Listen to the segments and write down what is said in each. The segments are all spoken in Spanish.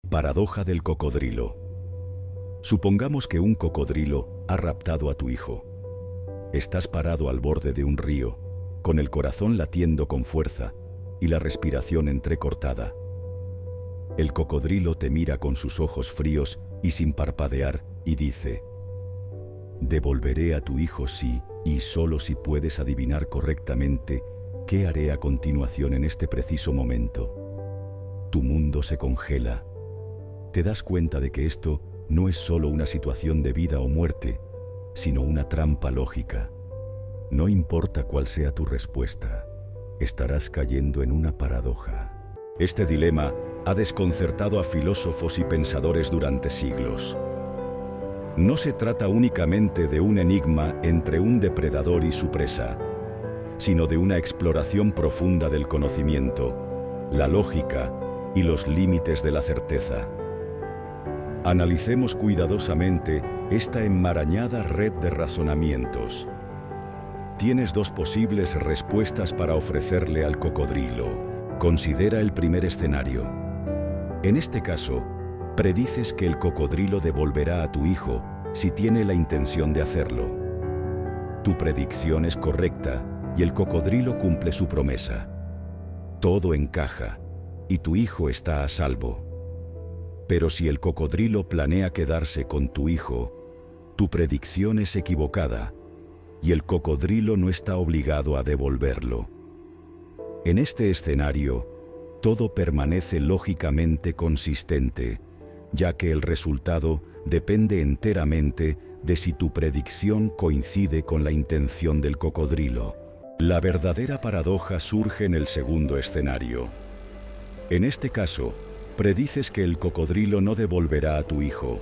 Paradoja del cocodrilo. Supongamos que un cocodrilo ha raptado a tu hijo. Estás parado al borde de un río, con el corazón latiendo con fuerza y la respiración entrecortada. El cocodrilo te mira con sus ojos fríos y sin parpadear y dice: devolveré a tu hijo si y solo si puedes adivinar correctamente qué haré a continuación en este preciso momento. Tu mundo se congela. Te das cuenta de que esto no es solo una situación de vida o muerte, sino una trampa lógica. No importa cuál sea tu respuesta, estarás cayendo en una paradoja. Este dilema ha desconcertado a filósofos y pensadores durante siglos. No se trata únicamente de un enigma entre un depredador y su presa, sino de una exploración profunda del conocimiento, la lógica y los límites de la certeza. Analicemos cuidadosamente esta enmarañada red de razonamientos. Tienes dos posibles respuestas para ofrecerle al cocodrilo. Considera el primer escenario. En este caso, predices que el cocodrilo devolverá a tu hijo si tiene la intención de hacerlo. Tu predicción es correcta y el cocodrilo cumple su promesa. Todo encaja y tu hijo está a salvo. Pero si el cocodrilo planea quedarse con tu hijo, tu predicción es equivocada y el cocodrilo no está obligado a devolverlo. En este escenario, todo permanece lógicamente consistente, ya que el resultado depende enteramente de si tu predicción coincide con la intención del cocodrilo. La verdadera paradoja surge en el segundo escenario. En este caso, predices que el cocodrilo no devolverá a tu hijo.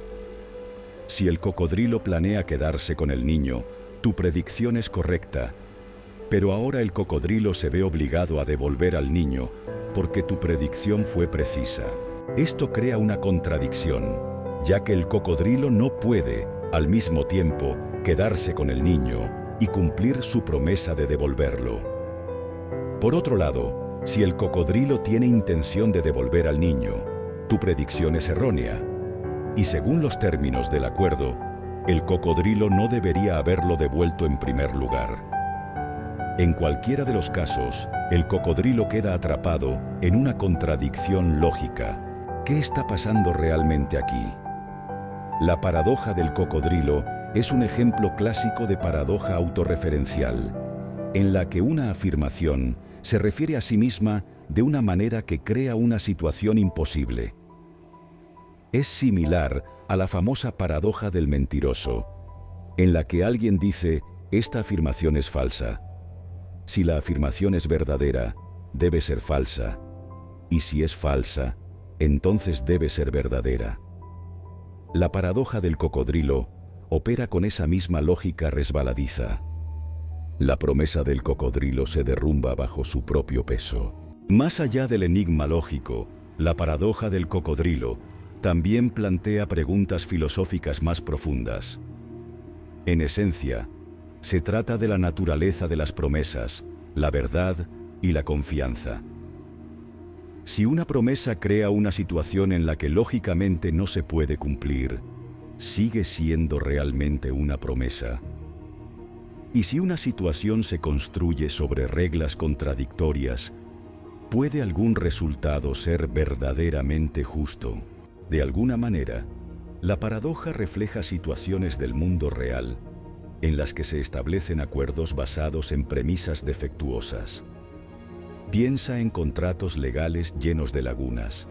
Si el cocodrilo planea quedarse con el niño, tu predicción es correcta, pero ahora el cocodrilo se ve obligado a devolver al niño porque tu predicción fue precisa. Esto crea una contradicción, ya que el cocodrilo no puede, al mismo tiempo, quedarse con el niño y cumplir su promesa de devolverlo. Por otro lado, si el cocodrilo tiene intención de devolver al niño, tu predicción es errónea, y según los términos del acuerdo, el cocodrilo no debería haberlo devuelto en primer lugar. En cualquiera de los casos, el cocodrilo queda atrapado en una contradicción lógica. ¿Qué está pasando realmente aquí? La paradoja del cocodrilo es un ejemplo clásico de paradoja autorreferencial, en la que una afirmación se refiere a sí misma de una manera que crea una situación imposible. Es similar a la famosa paradoja del mentiroso, en la que alguien dice: esta afirmación es falsa. Si la afirmación es verdadera, debe ser falsa, y si es falsa, entonces debe ser verdadera. La paradoja del cocodrilo opera con esa misma lógica resbaladiza. La promesa del cocodrilo se derrumba bajo su propio peso. Más allá del enigma lógico, la paradoja del cocodrilo también plantea preguntas filosóficas más profundas. En esencia, se trata de la naturaleza de las promesas, la verdad y la confianza. Si una promesa crea una situación en la que lógicamente no se puede cumplir, ¿sigue siendo realmente una promesa? Y si una situación se construye sobre reglas contradictorias, ¿puede algún resultado ser verdaderamente justo? De alguna manera, la paradoja refleja situaciones del mundo real en las que se establecen acuerdos basados en premisas defectuosas. Piensa en contratos legales llenos de lagunas,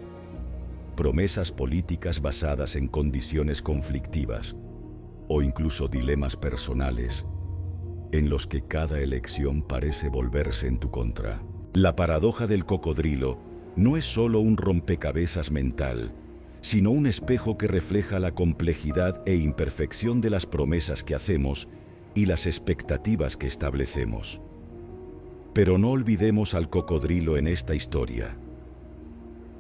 promesas políticas basadas en condiciones conflictivas, o incluso dilemas personales, en los que cada elección parece volverse en tu contra. La paradoja del cocodrilo no es solo un rompecabezas mental, sino un espejo que refleja la complejidad e imperfección de las promesas que hacemos y las expectativas que establecemos. Pero no olvidemos al cocodrilo en esta historia.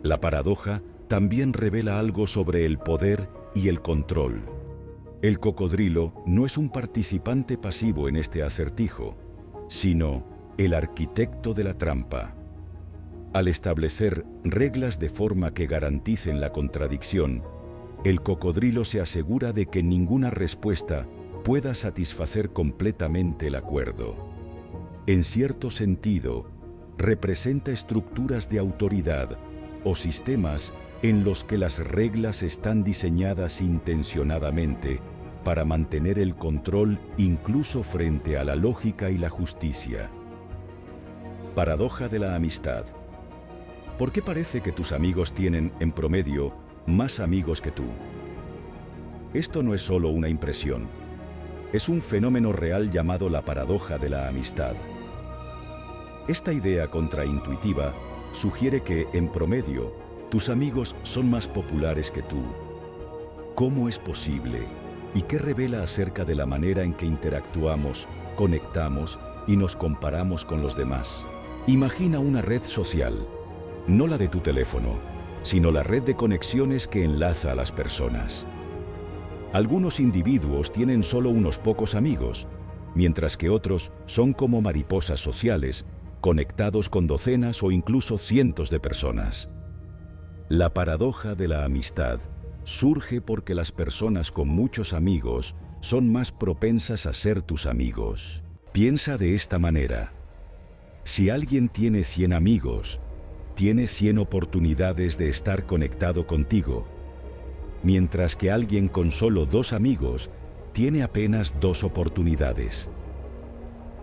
La paradoja también revela algo sobre el poder y el control. El cocodrilo no es un participante pasivo en este acertijo, sino el arquitecto de la trampa. Al establecer reglas de forma que garanticen la contradicción, el cocodrilo se asegura de que ninguna respuesta pueda satisfacer completamente el acuerdo. En cierto sentido, representa estructuras de autoridad o sistemas en los que las reglas están diseñadas intencionadamente para mantener el control incluso frente a la lógica y la justicia. Paradoja de la amistad. ¿Por qué parece que tus amigos tienen, en promedio, más amigos que tú? Esto no es solo una impresión. Es un fenómeno real llamado la paradoja de la amistad. Esta idea contraintuitiva sugiere que, en promedio, tus amigos son más populares que tú. ¿Cómo es posible? ¿Y qué revela acerca de la manera en que interactuamos, conectamos y nos comparamos con los demás? Imagina una red social, no la de tu teléfono, sino la red de conexiones que enlaza a las personas. Algunos individuos tienen solo unos pocos amigos, mientras que otros son como mariposas sociales, conectados con docenas o incluso cientos de personas. La paradoja de la amistad surge porque las personas con muchos amigos son más propensas a ser tus amigos. Piensa de esta manera. Si alguien tiene 100 amigos, tiene 100 oportunidades de estar conectado contigo, mientras que alguien con solo 2 amigos tiene apenas 2 oportunidades.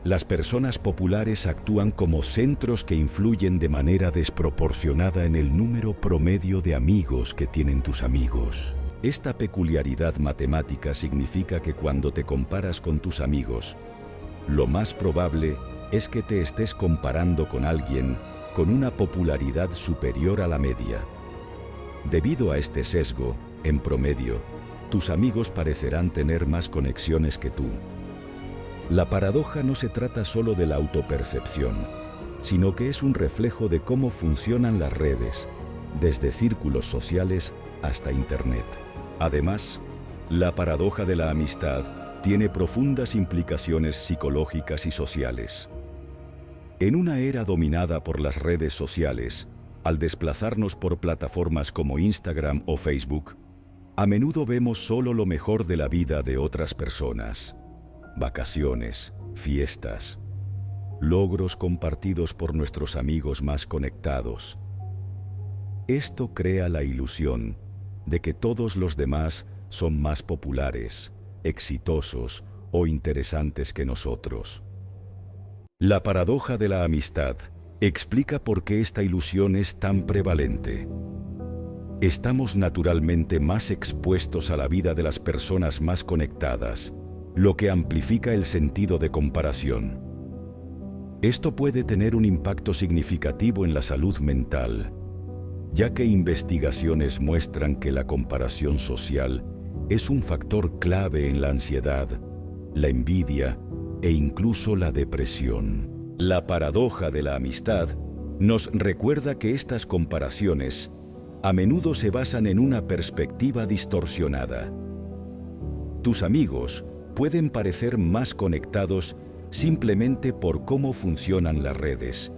Las personas populares actúan como centros que influyen de manera desproporcionada en el número promedio de amigos que tienen tus amigos. Esta peculiaridad matemática significa que cuando te comparas con tus amigos, lo más probable es que te estés comparando con alguien con una popularidad superior a la media. Debido a este sesgo, en promedio, tus amigos parecerán tener más conexiones que tú. La paradoja no se trata solo de la autopercepción, sino que es un reflejo de cómo funcionan las redes, desde círculos sociales hasta Internet. Además, la paradoja de la amistad tiene profundas implicaciones psicológicas y sociales. En una era dominada por las redes sociales, al desplazarnos por plataformas como Instagram o Facebook, a menudo vemos solo lo mejor de la vida de otras personas. Vacaciones, fiestas, logros compartidos por nuestros amigos más conectados. Esto crea la ilusión de que todos los demás son más populares, exitosos o interesantes que nosotros. La paradoja de la amistad explica por qué esta ilusión es tan prevalente. Estamos naturalmente más expuestos a la vida de las personas más conectadas, lo que amplifica el sentido de comparación. Esto puede tener un impacto significativo en la salud mental, ya que investigaciones muestran que la comparación social es un factor clave en la ansiedad, la envidia e incluso la depresión. La paradoja de la amistad nos recuerda que estas comparaciones a menudo se basan en una perspectiva distorsionada. Tus amigos pueden parecer más conectados simplemente por cómo funcionan las redes,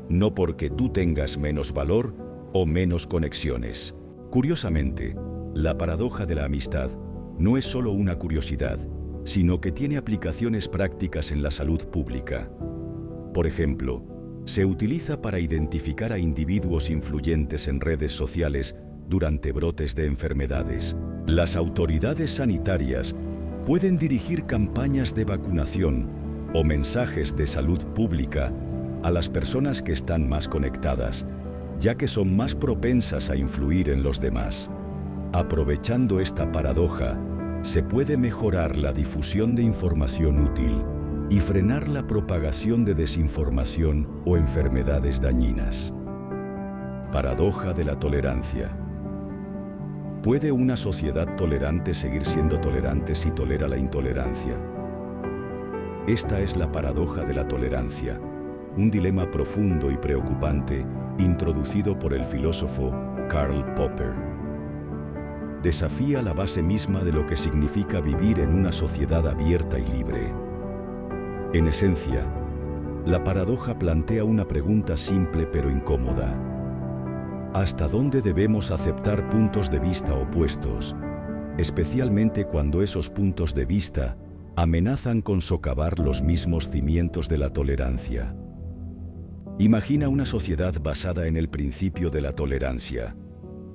no porque tú tengas menos valor o menos conexiones. Curiosamente, la paradoja de la amistad no es solo una curiosidad, sino que tiene aplicaciones prácticas en la salud pública. Por ejemplo, se utiliza para identificar a individuos influyentes en redes sociales durante brotes de enfermedades. Las autoridades sanitarias pueden dirigir campañas de vacunación o mensajes de salud pública a las personas que están más conectadas, ya que son más propensas a influir en los demás. Aprovechando esta paradoja, se puede mejorar la difusión de información útil y frenar la propagación de desinformación o enfermedades dañinas. Paradoja de la tolerancia. ¿Puede una sociedad tolerante seguir siendo tolerante si tolera la intolerancia? Esta es la paradoja de la tolerancia, un dilema profundo y preocupante introducido por el filósofo Karl Popper. Desafía la base misma de lo que significa vivir en una sociedad abierta y libre. En esencia, la paradoja plantea una pregunta simple pero incómoda. ¿Hasta dónde debemos aceptar puntos de vista opuestos, especialmente cuando esos puntos de vista amenazan con socavar los mismos cimientos de la tolerancia? Imagina una sociedad basada en el principio de la tolerancia,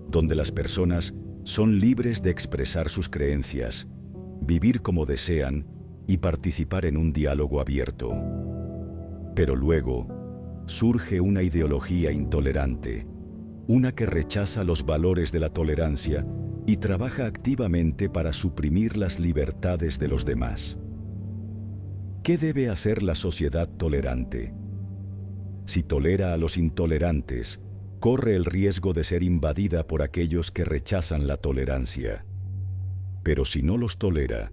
donde las personas son libres de expresar sus creencias, vivir como desean y participar en un diálogo abierto. Pero luego surge una ideología intolerante, una que rechaza los valores de la tolerancia y trabaja activamente para suprimir las libertades de los demás. ¿Qué debe hacer la sociedad tolerante? Si tolera a los intolerantes, corre el riesgo de ser invadida por aquellos que rechazan la tolerancia. Pero si no los tolera,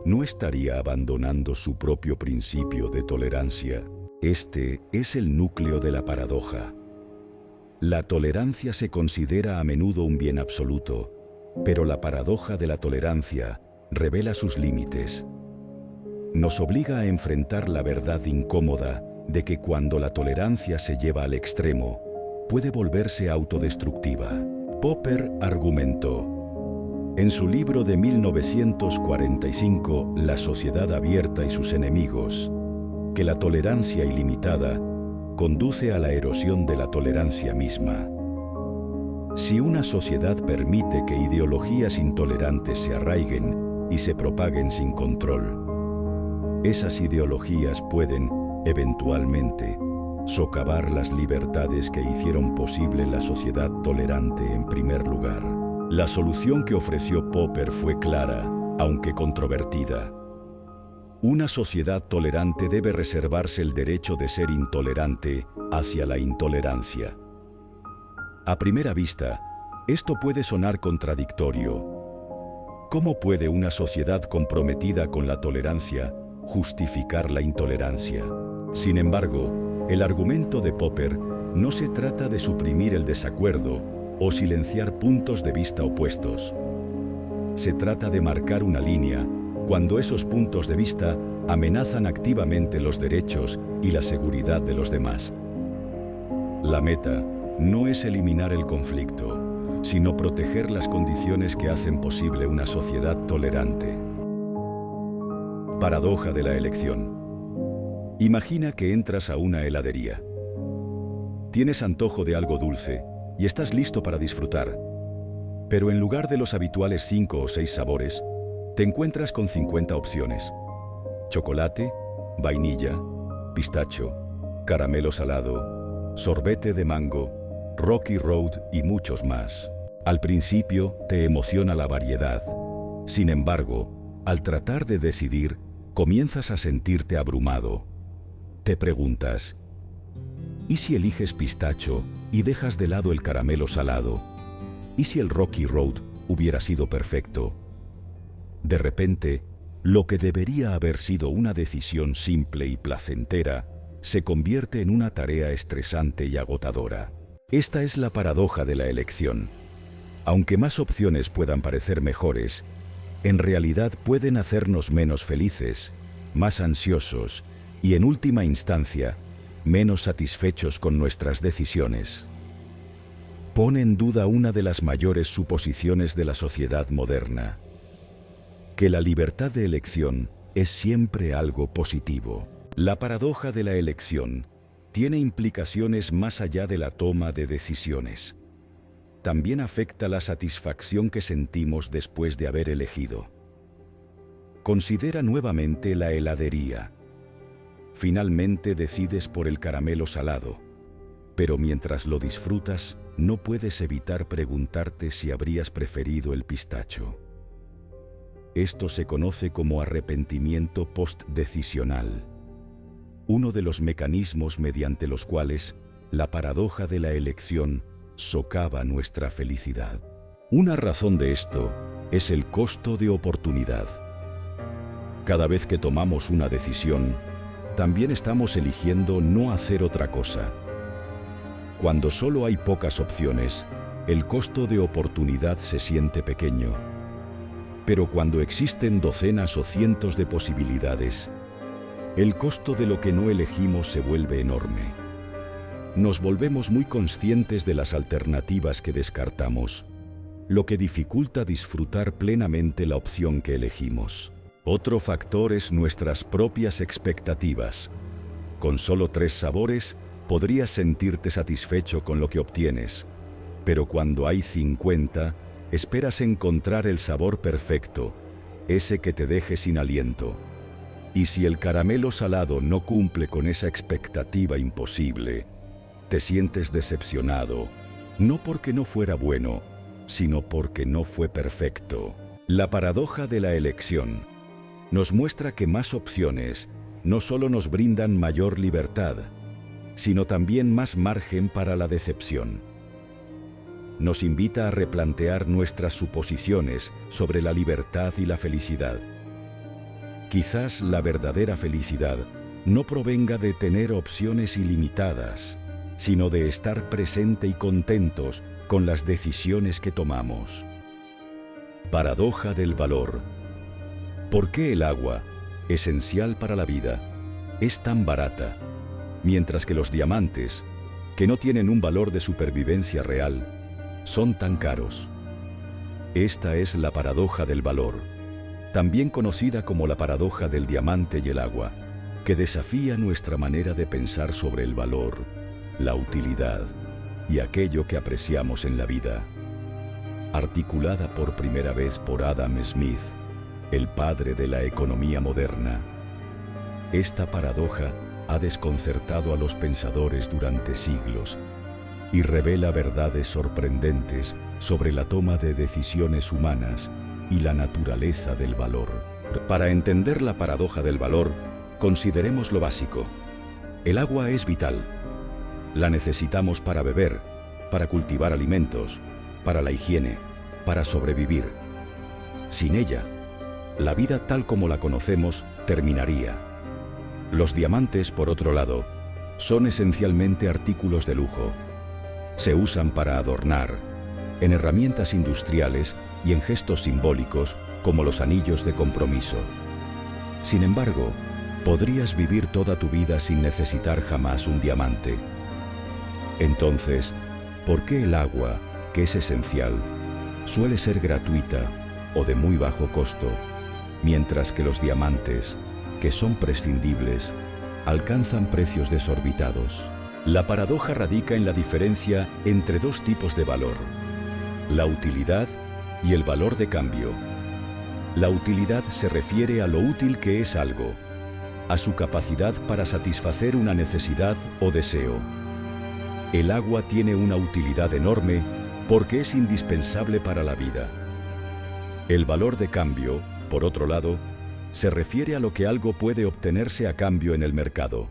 ¿no estaría abandonando su propio principio de tolerancia? Este es el núcleo de la paradoja. La tolerancia se considera a menudo un bien absoluto, pero la paradoja de la tolerancia revela sus límites. Nos obliga a enfrentar la verdad incómoda de que cuando la tolerancia se lleva al extremo, puede volverse autodestructiva. Popper argumentó, en su libro de 1945, La sociedad abierta y sus enemigos, que la tolerancia ilimitada conduce a la erosión de la tolerancia misma. Si una sociedad permite que ideologías intolerantes se arraiguen y se propaguen sin control, esas ideologías pueden, eventualmente, socavar las libertades que hicieron posible la sociedad tolerante en primer lugar. La solución que ofreció Popper fue clara, aunque controvertida. Una sociedad tolerante debe reservarse el derecho de ser intolerante hacia la intolerancia. A primera vista, esto puede sonar contradictorio. ¿Cómo puede una sociedad comprometida con la tolerancia justificar la intolerancia? Sin embargo, el argumento de Popper no se trata de suprimir el desacuerdo o silenciar puntos de vista opuestos. Se trata de marcar una línea cuando esos puntos de vista amenazan activamente los derechos y la seguridad de los demás. La meta no es eliminar el conflicto, sino proteger las condiciones que hacen posible una sociedad tolerante. Paradoja de la elección. Imagina que entras a una heladería. Tienes antojo de algo dulce y estás listo para disfrutar, pero en lugar de los habituales 5 o 6 sabores, te encuentras con 50 opciones: chocolate, vainilla, pistacho, caramelo salado, sorbete de mango, Rocky Road y muchos más. Al principio te emociona la variedad. Sin embargo, al tratar de decidir, comienzas a sentirte abrumado. Te preguntas, ¿y si eliges pistacho y dejas de lado el caramelo salado? ¿Y si el Rocky Road hubiera sido perfecto? De repente, lo que debería haber sido una decisión simple y placentera, se convierte en una tarea estresante y agotadora. Esta es la paradoja de la elección. Aunque más opciones puedan parecer mejores, en realidad pueden hacernos menos felices, más ansiosos y, en última instancia, menos satisfechos con nuestras decisiones. Pone en duda una de las mayores suposiciones de la sociedad moderna: que la libertad de elección es siempre algo positivo. La paradoja de la elección tiene implicaciones más allá de la toma de decisiones. También afecta la satisfacción que sentimos después de haber elegido. Considera nuevamente la heladería. Finalmente decides por el caramelo salado, pero mientras lo disfrutas, no puedes evitar preguntarte si habrías preferido el pistacho. Esto se conoce como arrepentimiento postdecisional, uno de los mecanismos mediante los cuales la paradoja de la elección socava nuestra felicidad. Una razón de esto es el costo de oportunidad. Cada vez que tomamos una decisión, también estamos eligiendo no hacer otra cosa. Cuando solo hay pocas opciones, el costo de oportunidad se siente pequeño. Pero cuando existen docenas o cientos de posibilidades, el costo de lo que no elegimos se vuelve enorme. Nos volvemos muy conscientes de las alternativas que descartamos, lo que dificulta disfrutar plenamente la opción que elegimos. Otro factor es nuestras propias expectativas. Con solo 3 sabores, podrías sentirte satisfecho con lo que obtienes, pero cuando hay 50, esperas encontrar el sabor perfecto, ese que te deje sin aliento. Y si el caramelo salado no cumple con esa expectativa imposible, te sientes decepcionado, no porque no fuera bueno, sino porque no fue perfecto. La paradoja de la elección nos muestra que más opciones no solo nos brindan mayor libertad, sino también más margen para la decepción. Nos invita a replantear nuestras suposiciones sobre la libertad y la felicidad. Quizás la verdadera felicidad no provenga de tener opciones ilimitadas, sino de estar presente y contentos con las decisiones que tomamos. Paradoja del valor. ¿Por qué el agua, esencial para la vida, es tan barata, mientras que los diamantes, que no tienen un valor de supervivencia real, son tan caros? Esta es la paradoja del valor, también conocida como la paradoja del diamante y el agua, que desafía nuestra manera de pensar sobre el valor, la utilidad y aquello que apreciamos en la vida. Articulada por primera vez por Adam Smith, el padre de la economía moderna, esta paradoja ha desconcertado a los pensadores durante siglos y revela verdades sorprendentes sobre la toma de decisiones humanas y la naturaleza del valor. Para entender la paradoja del valor, consideremos lo básico. El agua es vital. La necesitamos para beber, para cultivar alimentos, para la higiene, para sobrevivir. Sin ella, la vida tal como la conocemos terminaría. Los diamantes, por otro lado, son esencialmente artículos de lujo. Se usan para adornar, en herramientas industriales y en gestos simbólicos como los anillos de compromiso. Sin embargo, podrías vivir toda tu vida sin necesitar jamás un diamante. Entonces, ¿por qué el agua, que es esencial, suele ser gratuita o de muy bajo costo, mientras que los diamantes, que son prescindibles, alcanzan precios desorbitados? La paradoja radica en la diferencia entre 2 tipos de valor: la utilidad y el valor de cambio. La utilidad se refiere a lo útil que es algo, a su capacidad para satisfacer una necesidad o deseo. El agua tiene una utilidad enorme porque es indispensable para la vida. El valor de cambio, por otro lado, se refiere a lo que algo puede obtenerse a cambio en el mercado.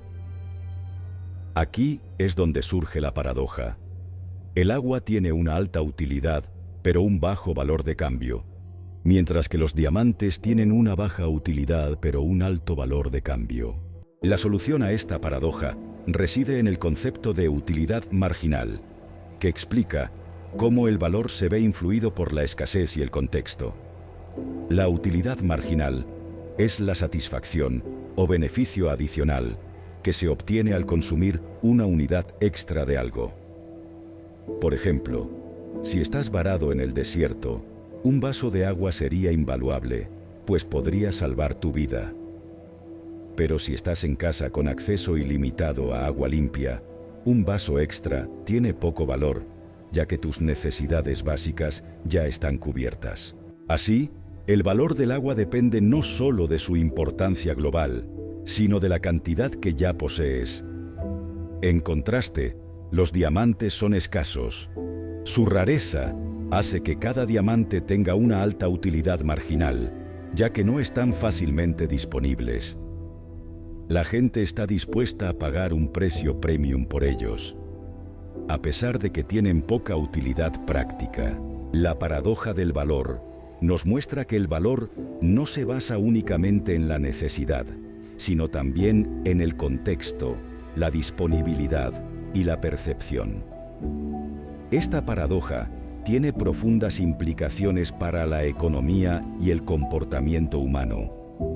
Aquí es donde surge la paradoja. El agua tiene una alta utilidad, pero un bajo valor de cambio, mientras que los diamantes tienen una baja utilidad, pero un alto valor de cambio. La solución a esta paradoja reside en el concepto de utilidad marginal, que explica cómo el valor se ve influido por la escasez y el contexto. La utilidad marginal es la satisfacción o beneficio adicional que se obtiene al consumir una unidad extra de algo. Por ejemplo, si estás varado en el desierto, un vaso de agua sería invaluable, pues podría salvar tu vida. Pero si estás en casa con acceso ilimitado a agua limpia, un vaso extra tiene poco valor, ya que tus necesidades básicas ya están cubiertas. Así, el valor del agua depende no solo de su importancia global, sino de la cantidad que ya posees. En contraste, los diamantes son escasos. Su rareza hace que cada diamante tenga una alta utilidad marginal, ya que no están fácilmente disponibles. La gente está dispuesta a pagar un precio premium por ellos, a pesar de que tienen poca utilidad práctica. La paradoja del valor nos muestra que el valor no se basa únicamente en la necesidad, sino también en el contexto, la disponibilidad y la percepción. Esta paradoja tiene profundas implicaciones para la economía y el comportamiento humano.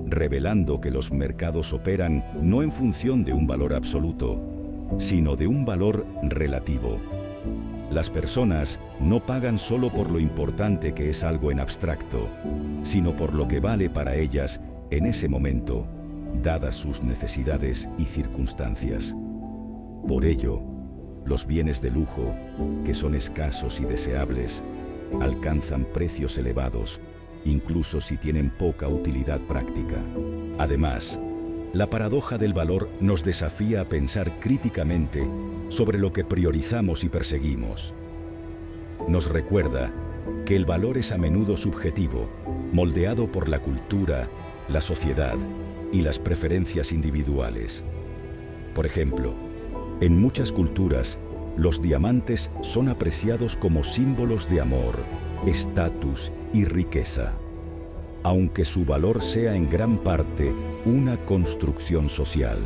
revelando que los mercados operan no en función de un valor absoluto, sino de un valor relativo. Las personas no pagan solo por lo importante que es algo en abstracto, sino por lo que vale para ellas en ese momento, dadas sus necesidades y circunstancias. Por ello, los bienes de lujo, que son escasos y deseables, alcanzan precios elevados, incluso si tienen poca utilidad práctica. Además, la paradoja del valor nos desafía a pensar críticamente sobre lo que priorizamos y perseguimos. Nos recuerda que el valor es a menudo subjetivo, moldeado por la cultura, la sociedad y las preferencias individuales. Por ejemplo, en muchas culturas, los diamantes son apreciados como símbolos de amor, estatus y riqueza, aunque su valor sea en gran parte una construcción social.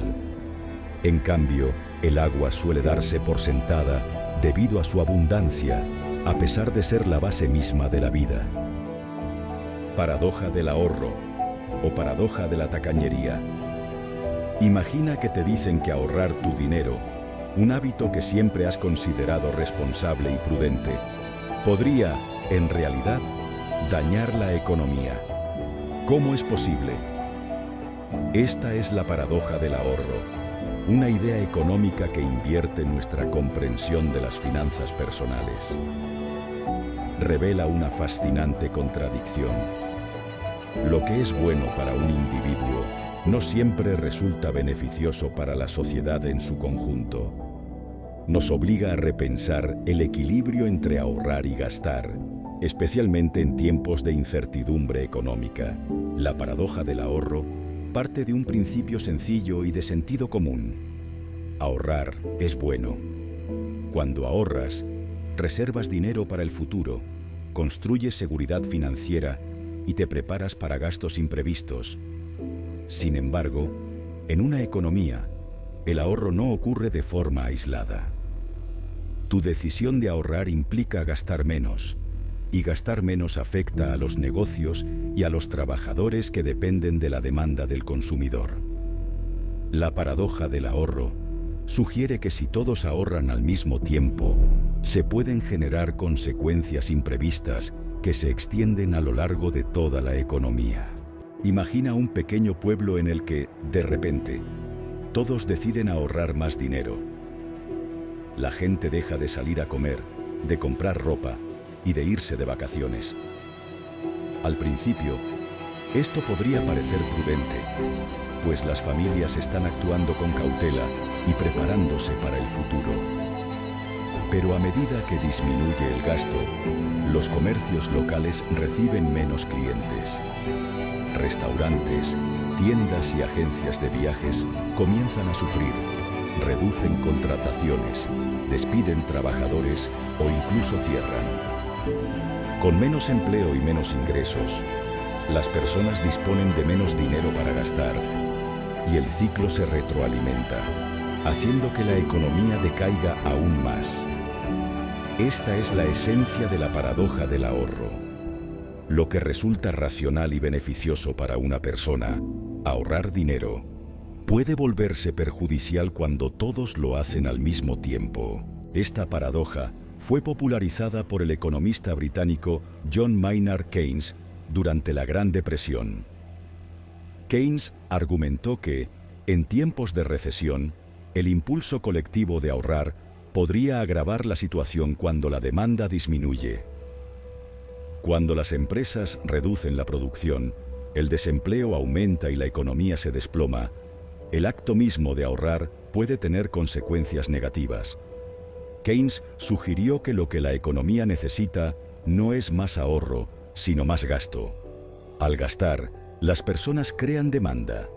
En cambio, el agua suele darse por sentada debido a su abundancia, a pesar de ser la base misma de la vida. Paradoja del ahorro o paradoja de la tacañería. Imagina que te dicen que ahorrar tu dinero, un hábito que siempre has considerado responsable y prudente, podría, en realidad, dañar la economía. ¿Cómo es posible? Esta es la paradoja del ahorro, una idea económica que invierte nuestra comprensión de las finanzas personales. Revela una fascinante contradicción. Lo que es bueno para un individuo no siempre resulta beneficioso para la sociedad en su conjunto. Nos obliga a repensar el equilibrio entre ahorrar y gastar, especialmente en tiempos de incertidumbre económica. La paradoja del ahorro parte de un principio sencillo y de sentido común. Ahorrar es bueno. Cuando ahorras, reservas dinero para el futuro, construyes seguridad financiera y te preparas para gastos imprevistos. Sin embargo, en una economía, el ahorro no ocurre de forma aislada. Tu decisión de ahorrar implica gastar menos, y gastar menos afecta a los negocios y a los trabajadores que dependen de la demanda del consumidor. La paradoja del ahorro sugiere que si todos ahorran al mismo tiempo, se pueden generar consecuencias imprevistas que se extienden a lo largo de toda la economía. Imagina un pequeño pueblo en el que, de repente, todos deciden ahorrar más dinero. La gente deja de salir a comer, de comprar ropa y de irse de vacaciones. Al principio, esto podría parecer prudente, pues las familias están actuando con cautela y preparándose para el futuro. Pero a medida que disminuye el gasto, los comercios locales reciben menos clientes. Restaurantes, tiendas y agencias de viajes comienzan a sufrir, reducen contrataciones, despiden trabajadores o incluso cierran. Con menos empleo y menos ingresos, las personas disponen de menos dinero para gastar y el ciclo se retroalimenta, haciendo que la economía decaiga aún más. Esta es la esencia de la paradoja del ahorro. Lo que resulta racional y beneficioso para una persona, ahorrar dinero, puede volverse perjudicial cuando todos lo hacen al mismo tiempo. Esta paradoja fue popularizada por el economista británico John Maynard Keynes durante la Gran Depresión. Keynes argumentó que, en tiempos de recesión, el impulso colectivo de ahorrar podría agravar la situación cuando la demanda disminuye. Cuando las empresas reducen la producción, el desempleo aumenta y la economía se desploma, el acto mismo de ahorrar puede tener consecuencias negativas. Keynes sugirió que lo que la economía necesita no es más ahorro, sino más gasto. Al gastar, las personas crean demanda,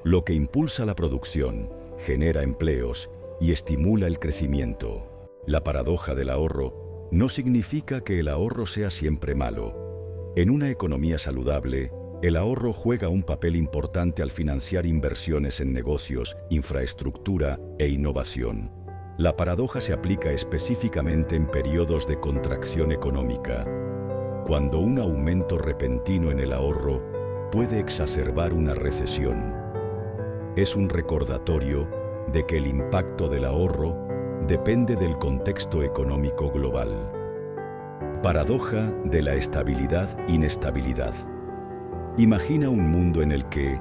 lo que impulsa la producción, genera empleos y estimula el crecimiento. La paradoja del ahorro no significa que el ahorro sea siempre malo. En una economía saludable, el ahorro juega un papel importante al financiar inversiones en negocios, infraestructura e innovación. La paradoja se aplica específicamente en periodos de contracción económica, cuando un aumento repentino en el ahorro puede exacerbar una recesión. Es un recordatorio de que el impacto del ahorro depende del contexto económico global. Paradoja de la estabilidad-inestabilidad. Imagina un mundo en el que,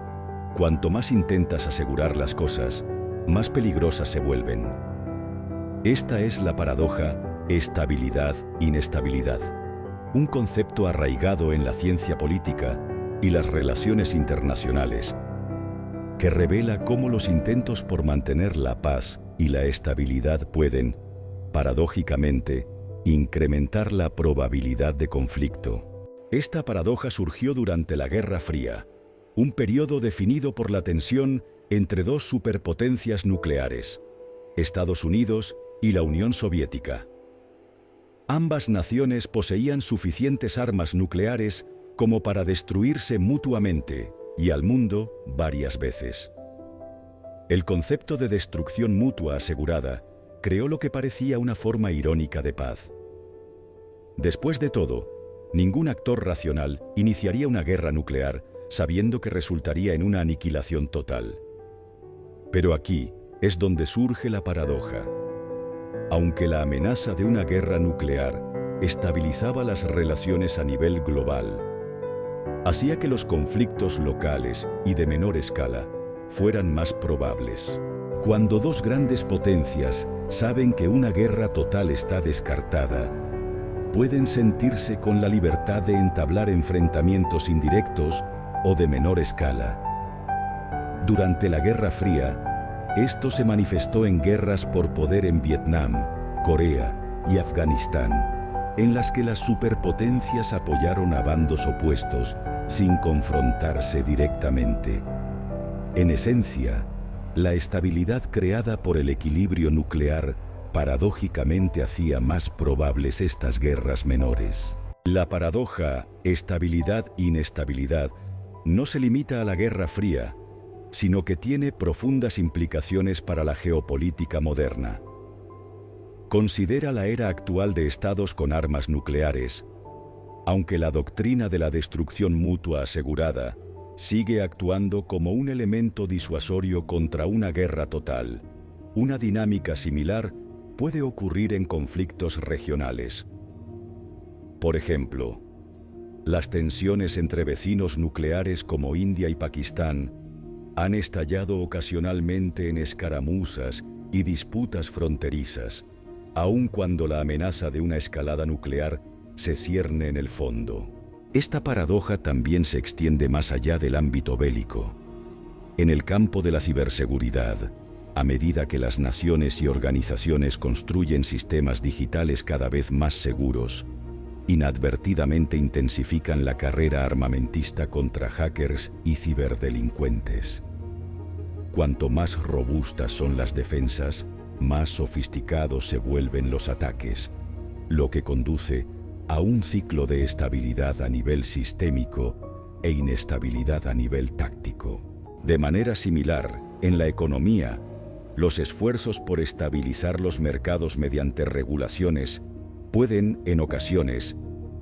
cuanto más intentas asegurar las cosas, más peligrosas se vuelven. Esta es la paradoja estabilidad-inestabilidad, un concepto arraigado en la ciencia política y las relaciones internacionales, que revela cómo los intentos por mantener la paz y la estabilidad pueden, paradójicamente, incrementar la probabilidad de conflicto. Esta paradoja surgió durante la Guerra Fría, un periodo definido por la tensión entre dos superpotencias nucleares, Estados Unidos y la Unión Soviética. Ambas naciones poseían suficientes armas nucleares como para destruirse mutuamente y al mundo varias veces. El concepto de destrucción mutua asegurada creó lo que parecía una forma irónica de paz. Después de todo, ningún actor racional iniciaría una guerra nuclear sabiendo que resultaría en una aniquilación total. Pero aquí es donde surge la paradoja. Aunque la amenaza de una guerra nuclear estabilizaba las relaciones a nivel global, hacía que los conflictos locales y de menor escala fueran más probables. Cuando dos grandes potencias saben que una guerra total está descartada, pueden sentirse con la libertad de entablar enfrentamientos indirectos o de menor escala. Durante la Guerra Fría, esto se manifestó en guerras por poder en Vietnam, Corea y Afganistán, en las que las superpotencias apoyaron a bandos opuestos sin confrontarse directamente. En esencia, la estabilidad creada por el equilibrio nuclear paradójicamente hacía más probables estas guerras menores. La paradoja estabilidad-inestabilidad no se limita a la Guerra Fría, sino que tiene profundas implicaciones para la geopolítica moderna. Considera la era actual de estados con armas nucleares. Aunque la doctrina de la destrucción mutua asegurada sigue actuando como un elemento disuasorio contra una guerra total, una dinámica similar puede ocurrir en conflictos regionales. Por ejemplo, las tensiones entre vecinos nucleares como India y Pakistán han estallado ocasionalmente en escaramuzas y disputas fronterizas, aun cuando la amenaza de una escalada nuclear se cierne en el fondo. Esta paradoja también se extiende más allá del ámbito bélico. En el campo de la ciberseguridad, a medida que las naciones y organizaciones construyen sistemas digitales cada vez más seguros, inadvertidamente intensifican la carrera armamentista contra hackers y ciberdelincuentes. Cuanto más robustas son las defensas, más sofisticados se vuelven los ataques, lo que conduce a un ciclo de estabilidad a nivel sistémico e inestabilidad a nivel táctico. De manera similar, en la economía, los esfuerzos por estabilizar los mercados mediante regulaciones pueden, en ocasiones,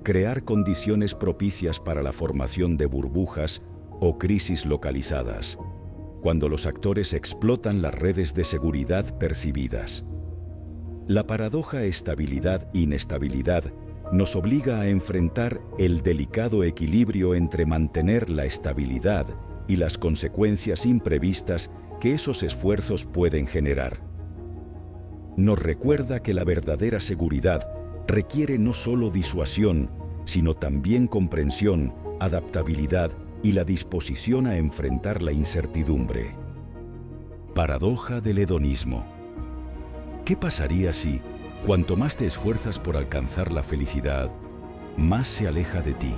crear condiciones propicias para la formación de burbujas o crisis localizadas, cuando los actores explotan las redes de seguridad percibidas. La paradoja estabilidad-inestabilidad nos obliga a enfrentar el delicado equilibrio entre mantener la estabilidad y las consecuencias imprevistas que esos esfuerzos pueden generar. Nos recuerda que la verdadera seguridad requiere no solo disuasión, sino también comprensión, adaptabilidad y la disposición a enfrentar la incertidumbre. Paradoja del hedonismo. ¿Qué pasaría si, cuanto más te esfuerzas por alcanzar la felicidad, más se aleja de ti?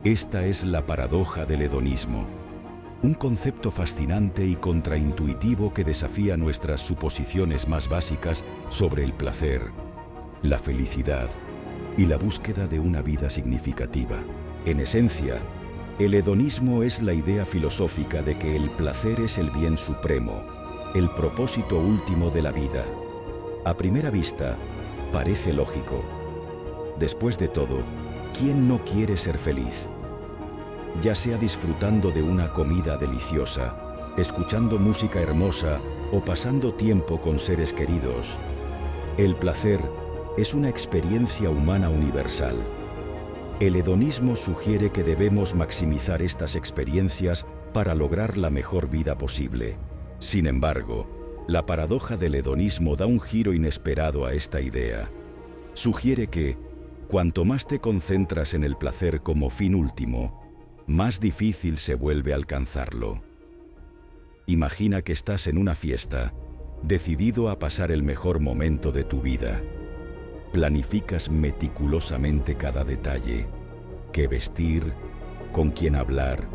Esta es la paradoja del hedonismo, un concepto fascinante y contraintuitivo que desafía nuestras suposiciones más básicas sobre el placer, la felicidad y la búsqueda de una vida significativa. En esencia, el hedonismo es la idea filosófica de que el placer es el bien supremo, el propósito último de la vida. A primera vista, parece lógico. Después de todo, ¿quién no quiere ser feliz? ya sea disfrutando de una comida deliciosa, escuchando música hermosa o pasando tiempo con seres queridos. El placer es una experiencia humana universal. El hedonismo sugiere que debemos maximizar estas experiencias para lograr la mejor vida posible. Sin embargo, la paradoja del hedonismo da un giro inesperado a esta idea. Sugiere que, cuanto más te concentras en el placer como fin último, más difícil se vuelve alcanzarlo. Imagina que estás en una fiesta, decidido a pasar el mejor momento de tu vida. Planificas meticulosamente cada detalle: qué vestir, con quién hablar,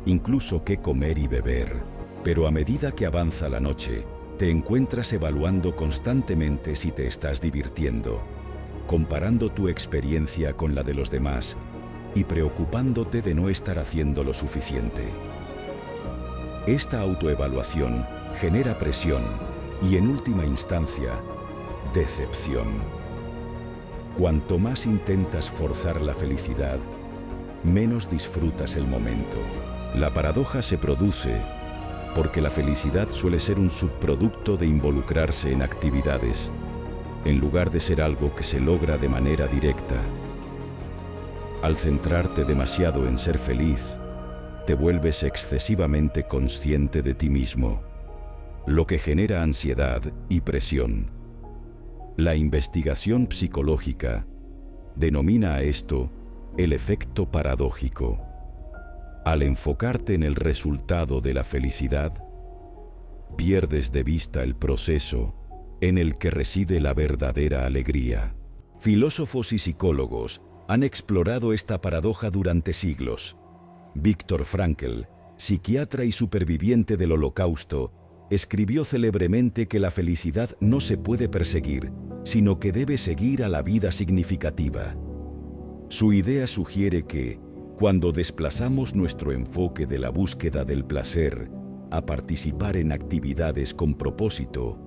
incluso qué comer y beber. Pero a medida que avanza la noche, te encuentras evaluando constantemente si te estás divirtiendo, comparando tu experiencia con la de los demás y preocupándote de no estar haciendo lo suficiente. Esta autoevaluación genera presión y, en última instancia, decepción. Cuanto más intentas forzar la felicidad, menos disfrutas el momento. La paradoja se produce porque la felicidad suele ser un subproducto de involucrarse en actividades, en lugar de ser algo que se logra de manera directa. Al centrarte demasiado en ser feliz, te vuelves excesivamente consciente de ti mismo, lo que genera ansiedad y presión. La investigación psicológica denomina a esto el efecto paradójico. Al enfocarte en el resultado de la felicidad, pierdes de vista el proceso en el que reside la verdadera alegría. Filósofos y psicólogos han explorado esta paradoja durante siglos. Viktor Frankl, psiquiatra y superviviente del Holocausto, escribió célebremente que la felicidad no se puede perseguir, sino que debe seguir a la vida significativa. Su idea sugiere que, cuando desplazamos nuestro enfoque de la búsqueda del placer a participar en actividades con propósito,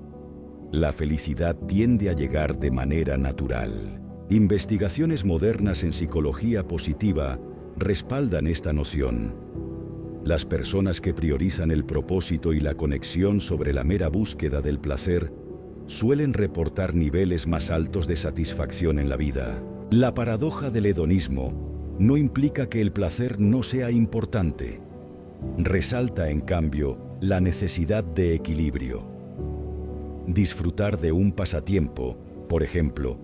la felicidad tiende a llegar de manera natural. Investigaciones modernas en psicología positiva respaldan esta noción. Las personas que priorizan el propósito y la conexión sobre la mera búsqueda del placer suelen reportar niveles más altos de satisfacción en la vida. La paradoja del hedonismo no implica que el placer no sea importante. Resalta, en cambio, la necesidad de equilibrio. Disfrutar de un pasatiempo, por ejemplo,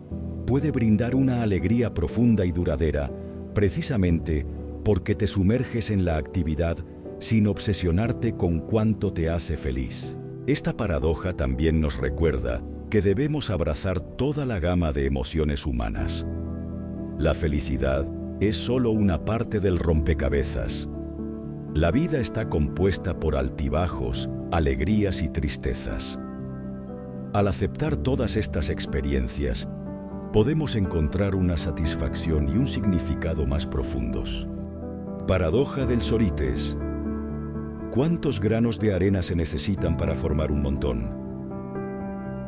puede brindar una alegría profunda y duradera, precisamente porque te sumerges en la actividad sin obsesionarte con cuánto te hace feliz. Esta paradoja también nos recuerda que debemos abrazar toda la gama de emociones humanas. La felicidad es solo una parte del rompecabezas. La vida está compuesta por altibajos, alegrías y tristezas. Al aceptar todas estas experiencias, podemos encontrar una satisfacción y un significado más profundos. Paradoja del Sorites. ¿Cuántos granos de arena se necesitan para formar un montón?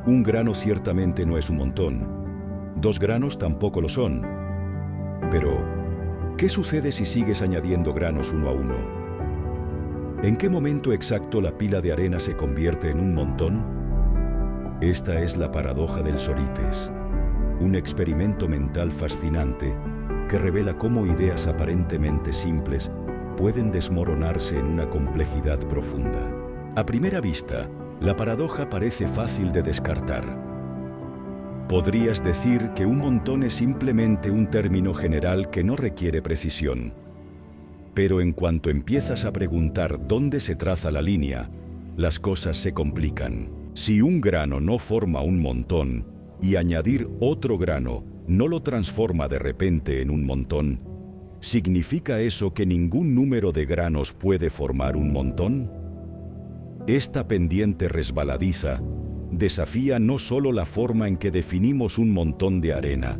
Un grano ciertamente no es un montón. 2 granos tampoco lo son. Pero, ¿qué sucede si sigues añadiendo granos uno a uno? ¿En qué momento exacto la pila de arena se convierte en un montón? Esta es la paradoja del Sorites, un experimento mental fascinante que revela cómo ideas aparentemente simples pueden desmoronarse en una complejidad profunda. A primera vista, la paradoja parece fácil de descartar. Podrías decir que un montón es simplemente un término general que no requiere precisión. Pero en cuanto empiezas a preguntar dónde se traza la línea, las cosas se complican. Si un grano no forma un montón y añadir otro grano no lo transforma de repente en un montón, ¿significa eso que ningún número de granos puede formar un montón? Esta pendiente resbaladiza desafía no solo la forma en que definimos un montón de arena,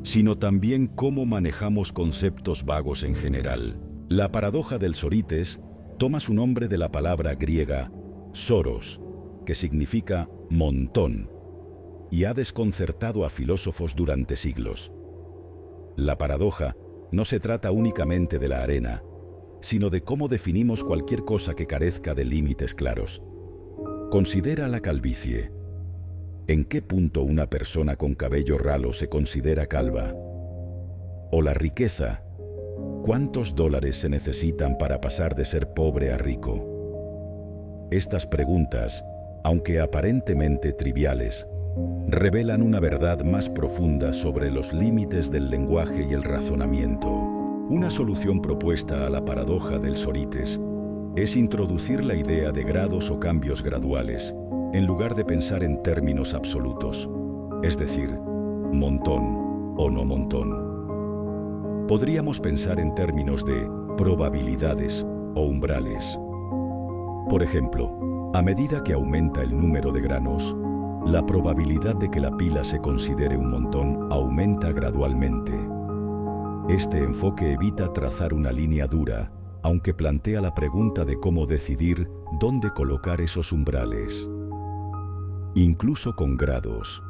sino también cómo manejamos conceptos vagos en general. La paradoja del Sorites toma su nombre de la palabra griega soros, que significa montón, y ha desconcertado a filósofos durante siglos. La paradoja no se trata únicamente de la arena, sino de cómo definimos cualquier cosa que carezca de límites claros. Considera la calvicie. ¿En qué punto una persona con cabello ralo se considera calva? O la riqueza. ¿Cuántos dólares se necesitan para pasar de ser pobre a rico? Estas preguntas, aunque aparentemente triviales, revelan una verdad más profunda sobre los límites del lenguaje y el razonamiento. Una solución propuesta a la paradoja del Sorites es introducir la idea de grados o cambios graduales, en lugar de pensar en términos absolutos, es decir, montón o no montón. Podríamos pensar en términos de probabilidades o umbrales. Por ejemplo, a medida que aumenta el número de granos, la probabilidad de que la pila se considere un montón aumenta gradualmente. Este enfoque evita trazar una línea dura, aunque plantea la pregunta de cómo decidir dónde colocar esos umbrales. Incluso con grados,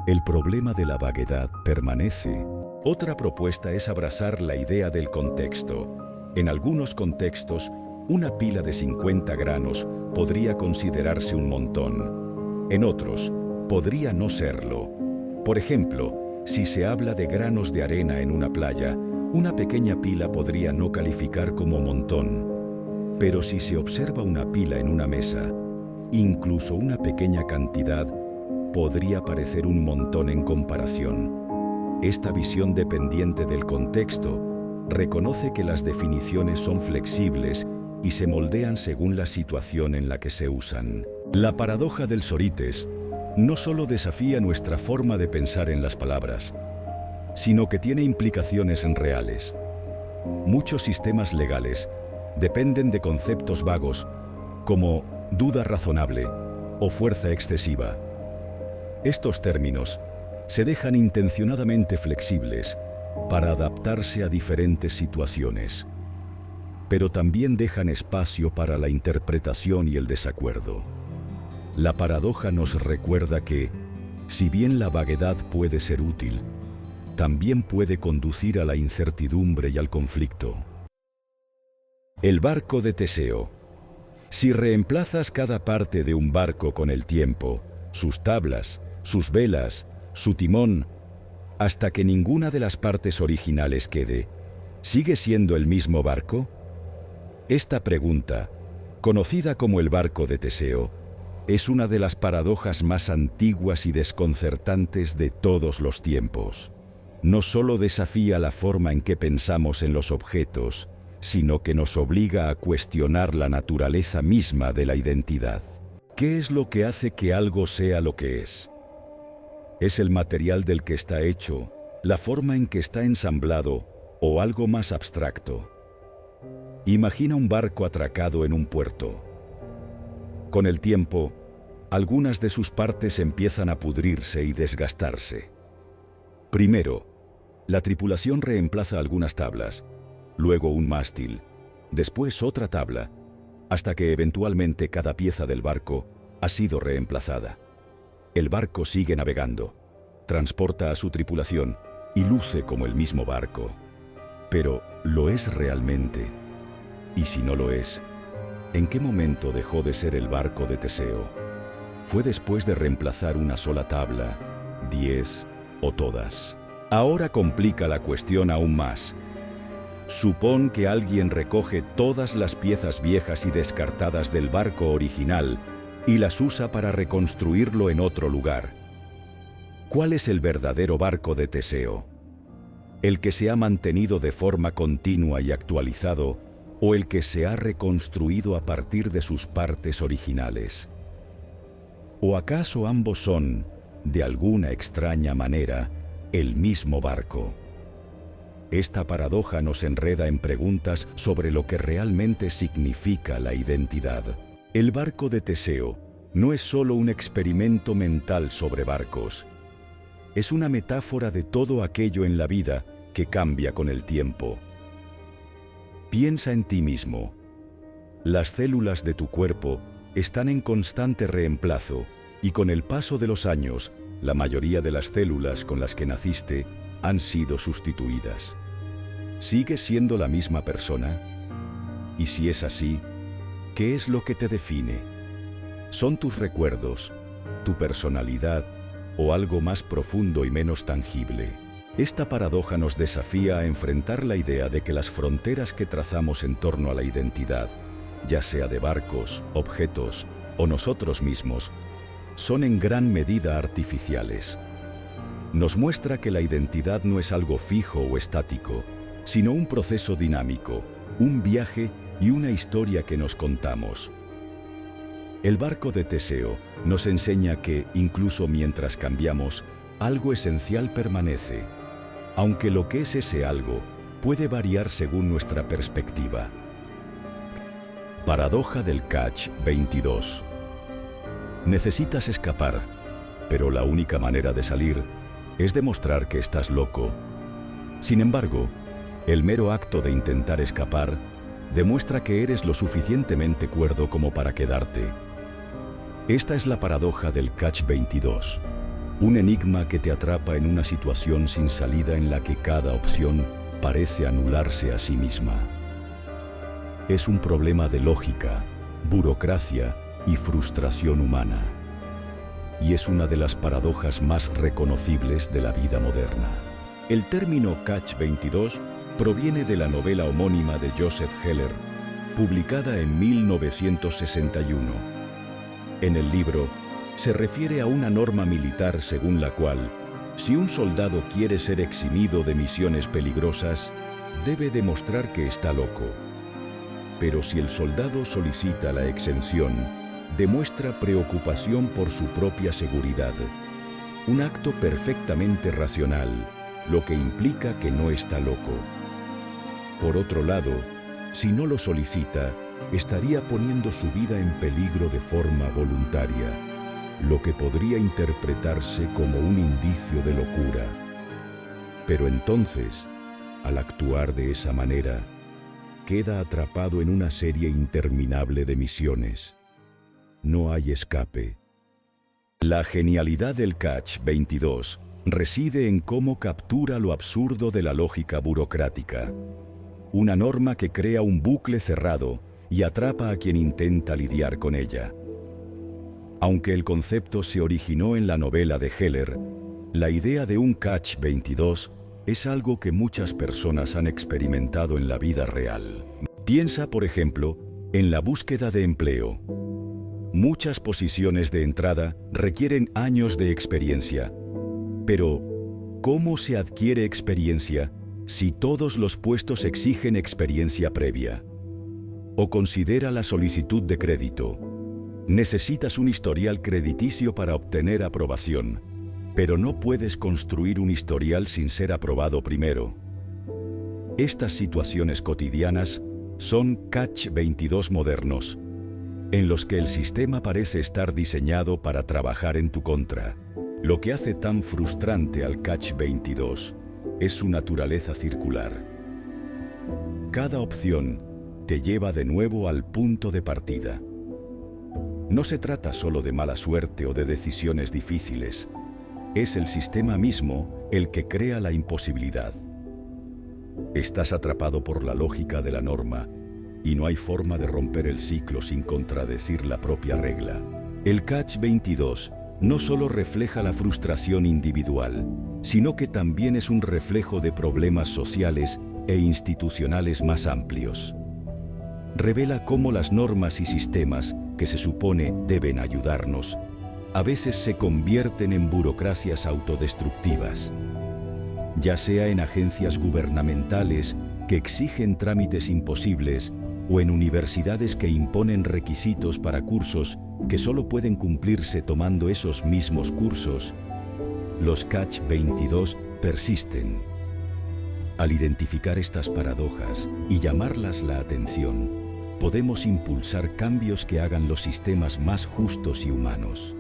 el problema de la vaguedad permanece. Otra propuesta es abrazar la idea del contexto. En algunos contextos, una pila de 50 granos podría considerarse un montón. En otros, podría no serlo. Por ejemplo, si se habla de granos de arena en una playa, una pequeña pila podría no calificar como montón. Pero si se observa una pila en una mesa, incluso una pequeña cantidad podría parecer un montón en comparación. Esta visión dependiente del contexto reconoce que las definiciones son flexibles y se moldean según la situación en la que se usan. La paradoja del Sorites no solo desafía nuestra forma de pensar en las palabras, sino que tiene implicaciones reales. Muchos sistemas legales dependen de conceptos vagos como duda razonable o fuerza excesiva. Estos términos se dejan intencionadamente flexibles para adaptarse a diferentes situaciones, pero también dejan espacio para la interpretación y el desacuerdo. La paradoja nos recuerda que, si bien la vaguedad puede ser útil, también puede conducir a la incertidumbre y al conflicto. El barco de Teseo. Si reemplazas cada parte de un barco con el tiempo, sus tablas, sus velas, su timón, hasta que ninguna de las partes originales quede, ¿sigue siendo el mismo barco? Esta pregunta, conocida como el barco de Teseo, es una de las paradojas más antiguas y desconcertantes de todos los tiempos. No solo desafía la forma en que pensamos en los objetos, sino que nos obliga a cuestionar la naturaleza misma de la identidad. ¿Qué es lo que hace que algo sea lo que es? ¿Es el material del que está hecho, la forma en que está ensamblado o algo más abstracto? Imagina un barco atracado en un puerto. Con el tiempo, algunas de sus partes empiezan a pudrirse y desgastarse. Primero, la tripulación reemplaza algunas tablas, luego un mástil, después otra tabla, hasta que eventualmente cada pieza del barco ha sido reemplazada. El barco sigue navegando, transporta a su tripulación y luce como el mismo barco. Pero, ¿lo es realmente? Y si no lo es, ¿en qué momento dejó de ser el barco de Teseo? ¿Fue después de reemplazar una sola tabla, 10 o todas? Ahora complica la cuestión aún más. Supón que alguien recoge todas las piezas viejas y descartadas del barco original y las usa para reconstruirlo en otro lugar. ¿Cuál es el verdadero barco de Teseo? ¿El que se ha mantenido de forma continua y actualizado o el que se ha reconstruido a partir de sus partes originales? ¿O acaso ambos son, de alguna extraña manera, el mismo barco? Esta paradoja nos enreda en preguntas sobre lo que realmente significa la identidad. El barco de Teseo no es solo un experimento mental sobre barcos. Es una metáfora de todo aquello en la vida que cambia con el tiempo. Piensa en ti mismo. Las células de tu cuerpo están en constante reemplazo y con el paso de los años, la mayoría de las células con las que naciste han sido sustituidas. ¿Sigues siendo la misma persona? Y si es así, ¿qué es lo que te define? ¿Son tus recuerdos, tu personalidad o algo más profundo y menos tangible? Esta paradoja nos desafía a enfrentar la idea de que las fronteras que trazamos en torno a la identidad, ya sea de barcos, objetos o nosotros mismos, son en gran medida artificiales. Nos muestra que la identidad no es algo fijo o estático, sino un proceso dinámico, un viaje y una historia que nos contamos. El barco de Teseo nos enseña que, incluso mientras cambiamos, algo esencial permanece, aunque lo que es ese algo puede variar según nuestra perspectiva. Paradoja del Catch 22. Necesitas escapar, pero la única manera de salir es demostrar que estás loco. Sin embargo, el mero acto de intentar escapar demuestra que eres lo suficientemente cuerdo como para quedarte. Esta es la paradoja del Catch 22, un enigma que te atrapa en una situación sin salida en la que cada opción parece anularse a sí misma. Es un problema de lógica, burocracia y frustración humana. Y es una de las paradojas más reconocibles de la vida moderna. El término Catch 22 proviene de la novela homónima de Joseph Heller, publicada en 1961. En el libro, se refiere a una norma militar según la cual, si un soldado quiere ser eximido de misiones peligrosas, debe demostrar que está loco. Pero si el soldado solicita la exención, demuestra preocupación por su propia seguridad, un acto perfectamente racional, lo que implica que no está loco. Por otro lado, si no lo solicita, estaría poniendo su vida en peligro de forma voluntaria, lo que podría interpretarse como un indicio de locura. Pero entonces, al actuar de esa manera, queda atrapado en una serie interminable de misiones. No hay escape. La genialidad del Catch 22 reside en cómo captura lo absurdo de la lógica burocrática. Una norma que crea un bucle cerrado y atrapa a quien intenta lidiar con ella. Aunque el concepto se originó en la novela de Heller, la idea de un Catch 22 es algo que muchas personas han experimentado en la vida real. Piensa, por ejemplo, en la búsqueda de empleo. Muchas posiciones de entrada requieren años de experiencia. Pero, ¿cómo se adquiere experiencia si todos los puestos exigen experiencia previa? O considera la solicitud de crédito. Necesitas un historial crediticio para obtener aprobación, pero no puedes construir un historial sin ser aprobado primero. Estas situaciones cotidianas son Catch 22 modernos, en los que el sistema parece estar diseñado para trabajar en tu contra. Lo que hace tan frustrante al Catch 22 es su naturaleza circular. Cada opción te lleva de nuevo al punto de partida. No se trata solo de mala suerte o de decisiones difíciles. Es el sistema mismo el que crea la imposibilidad. Estás atrapado por la lógica de la norma y no hay forma de romper el ciclo sin contradecir la propia regla. El Catch 22 no solo refleja la frustración individual, sino que también es un reflejo de problemas sociales e institucionales más amplios. Revela cómo las normas y sistemas que se supone deben ayudarnos, a veces se convierten en burocracias autodestructivas, ya sea en agencias gubernamentales que exigen trámites imposibles o en universidades que imponen requisitos para cursos que solo pueden cumplirse tomando esos mismos cursos. Los Catch 22 persisten. Al identificar estas paradojas y llamarlas la atención, podemos impulsar cambios que hagan los sistemas más justos y humanos.